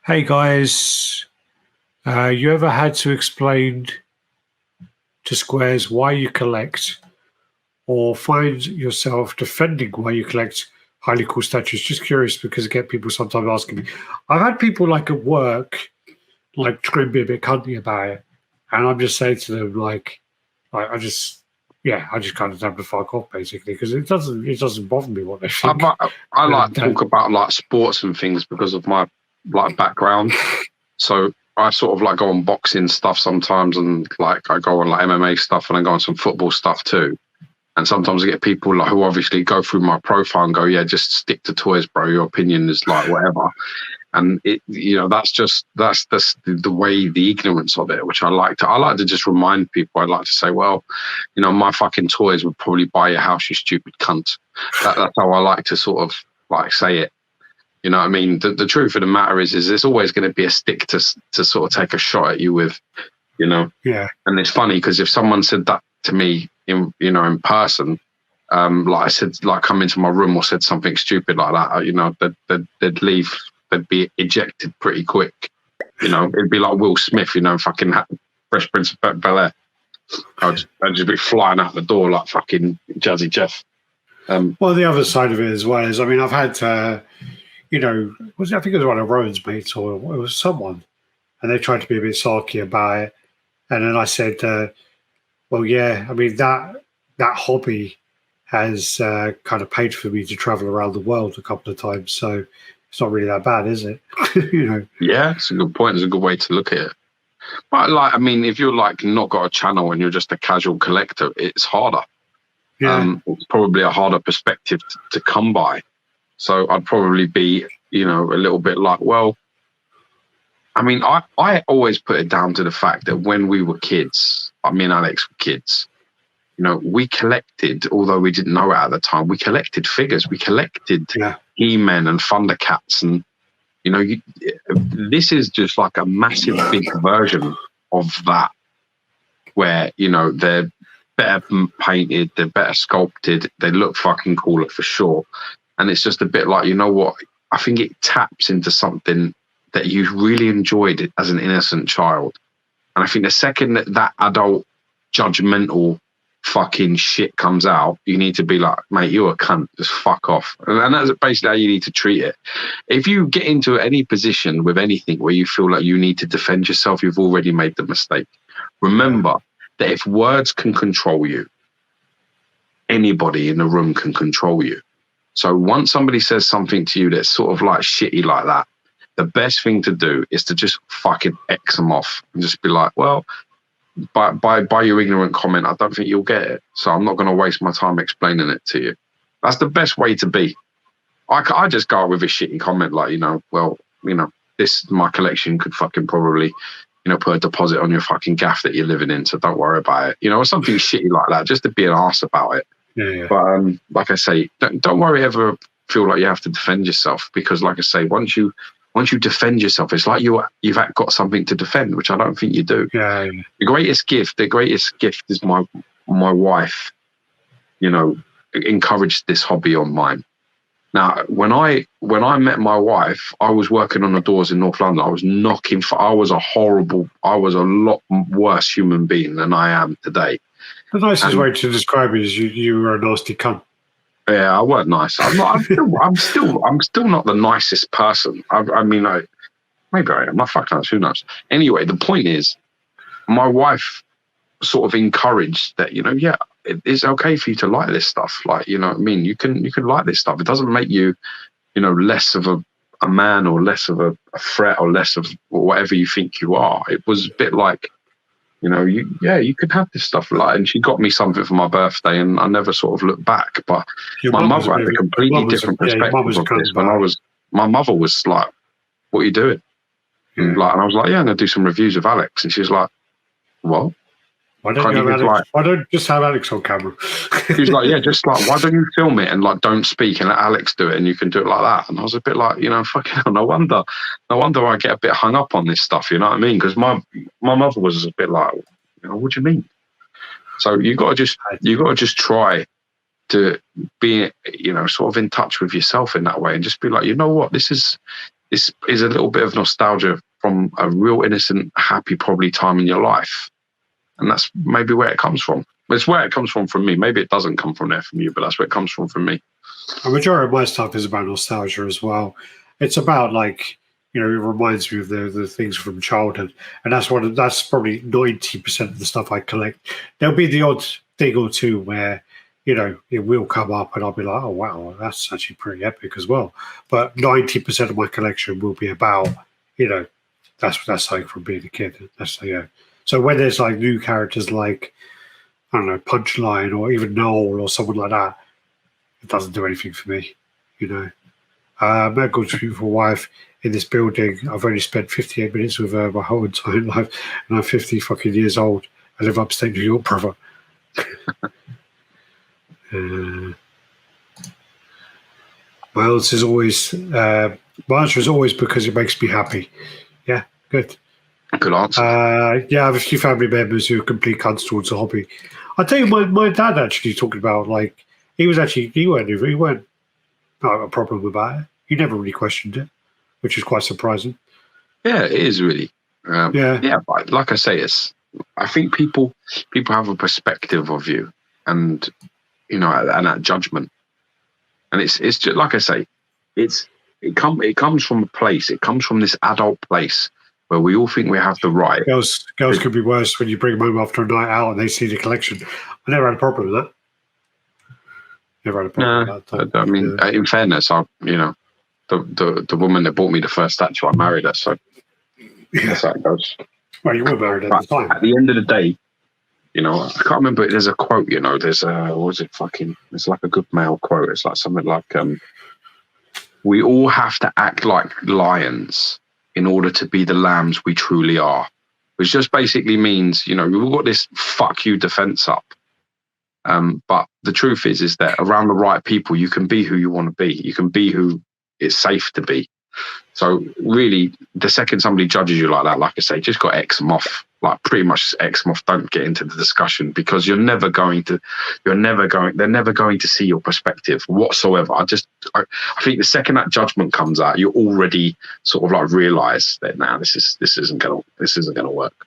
Hey guys, you ever had to explain to squares why you collect or find yourself defending why you collect highly cool statues? Just curious because I get people sometimes asking me. I've had people like at work like try and be a bit cunty about it, and I'm just saying to them I just kind of have to fuck off basically because it doesn't bother me what they think. I like talk about like sports and things because of my like background. So I sort of like go on boxing stuff sometimes, and like I go on like MMA stuff, and I go on some football stuff too. And sometimes I get people like who obviously go through my profile and go, "Yeah, just stick to toys, bro. Your opinion is like whatever." And it, that's the way, the ignorance of it, which I like to just remind people. I'd like to say, well, my fucking toys would probably buy your house, you stupid cunt. That's how I like to sort of like say it. You know what I mean? The truth of the matter is there's always going to be a stick to sort of take a shot at you with, Yeah. And it's funny because if someone said that to me in person, like I said, like come into my room or said something stupid like that, they'd leave. They'd be ejected pretty quick. It'd be like Will Smith, fucking Fresh Prince of Bel-Air. I'd just be flying out the door like fucking Jazzy Jeff. Well, the other side of it as well is, I mean, I've had, I think it was one of Rowan's mates or it was someone, and they tried to be a bit sarky about it. And then I said, well, yeah, I mean, that hobby has kind of paid for me to travel around the world a couple of times. So it's not really that bad, is it? Yeah, it's a good point. It's a good way to look at it. But if you're like not got a channel and you're just a casual collector, it's harder. Yeah. It's probably a harder perspective to come by. So I'd probably be, a little bit like, well, I always put it down to the fact that when we were kids, me and Alex were kids, we collected, although we didn't know it at the time, we collected figures. We collected He-Men and Thundercats. And, this is just like a massive, big version of that where, they're better painted, they're better sculpted, they look fucking cooler for sure. And it's just a bit like, what? I think it taps into something that you really enjoyed as an innocent child. And I think the second that adult judgmental fucking shit comes out, you need to be like, mate, you're a cunt, just fuck off. And that's basically how you need to treat it. If you get into any position with anything where you feel like you need to defend yourself, you've already made the mistake. Remember that if words can control you, anybody in the room can control you. So once somebody says something to you that's sort of like shitty like that, the best thing to do is to just fucking X them off and just be like, well, by your ignorant comment, I don't think you'll get it. So I'm not going to waste my time explaining it to you. That's the best way to be. I just go with a shitty comment like, this, my collection could fucking probably, put a deposit on your fucking gaff that you're living in. So don't worry about it. Or something shitty like that, just to be an arse about it. Yeah. But like I say, don't worry ever feel like you have to defend yourself, because like I say, once you defend yourself, it's like you've got something to defend, which I don't think you do. Yeah. The greatest gift is my wife, encouraged this hobby on mine. Now, when I met my wife, I was working on the doors in North London. I was I was a lot worse human being than I am today. The nicest way to describe it is you were a nasty cunt. Yeah, I weren't nice. I'm still not the nicest person. Maybe I am. I fucking knows. Who knows? Anyway, the point is, my wife sort of encouraged that, it's okay for you to like this stuff. Like, you can like this stuff. It doesn't make you, less of a man or less of a threat or less of whatever you think you are. It was a bit like, you could have this stuff. And she got me something for my birthday, and I never sort of looked back. But my mother had a completely different perspective of this. My mother was like, "What are you doing?" And I was like, "Yeah, I'm gonna do some reviews of Alex." And she was like, "What? Why don't you just have Alex on camera?" She was like, "Yeah, just like, why don't you film it and like don't speak and let Alex do it, and you can do it like that." And I was a bit like, fucking hell, no wonder I get a bit hung up on this stuff. You know what I mean? Because my mother was a bit like, what do you mean? So you got to just try to be, sort of in touch with yourself in that way, and just be like, you know what, this is is a little bit of nostalgia from a real innocent, happy, probably time in your life. And that's maybe where it comes from. It's where it comes from me. Maybe it doesn't come from there from you, but that's where it comes from me. A majority of my stuff is about nostalgia as well. It's about like, it reminds me of the things from childhood, and that's probably 90% of the stuff I collect. There'll be the odd thing or two where, it will come up, and I'll be like, oh wow, that's actually pretty epic as well. But 90% of my collection will be about, that's like from being a kid. That's So when there's like new characters like, I don't know, Punchline or even Noel or someone like that, it doesn't do anything for me, Meg's beautiful wife in this building. I've only spent 58 minutes with her my whole entire life, and I'm 50 fucking years old. I live upstate New York, brother. My answer is always, because it makes me happy. Yeah, good. Good answer. Yeah, I have a few family members who are complete cunts towards the hobby. I'll tell you, my dad actually talking about, like, he weren't not a problem about it. He never really questioned it, which is quite surprising. Yeah, it is really. Yeah, but like I say, I think people have a perspective of you, and and that judgment, and it's just like I say, it comes from a place. It comes from this adult place where we all think we have the right. Girls could be worse when you bring them home after a night out and they see the collection. I never had a problem with that. Never had a problem with that. I mean, in fairness, the woman that bought me the first statue, I married her, so that's how it goes. Well, you were married at the time. At the end of the day, I can't remember. There's a quote. There's it's like a good male quote. It's like something like, "We all have to act like lions in order to be the lambs we truly are," which just basically means, we've got this fuck you defense up. But the truth is that around the right people, you can be who you want to be. You can be who it's safe to be. So really, the second somebody judges you like that, like I say, just got X them off. Like pretty much X them off. Don't get into the discussion, because they're never going to see your perspective whatsoever. I think the second that judgment comes out, you already sort of like realize that now this isn't gonna work.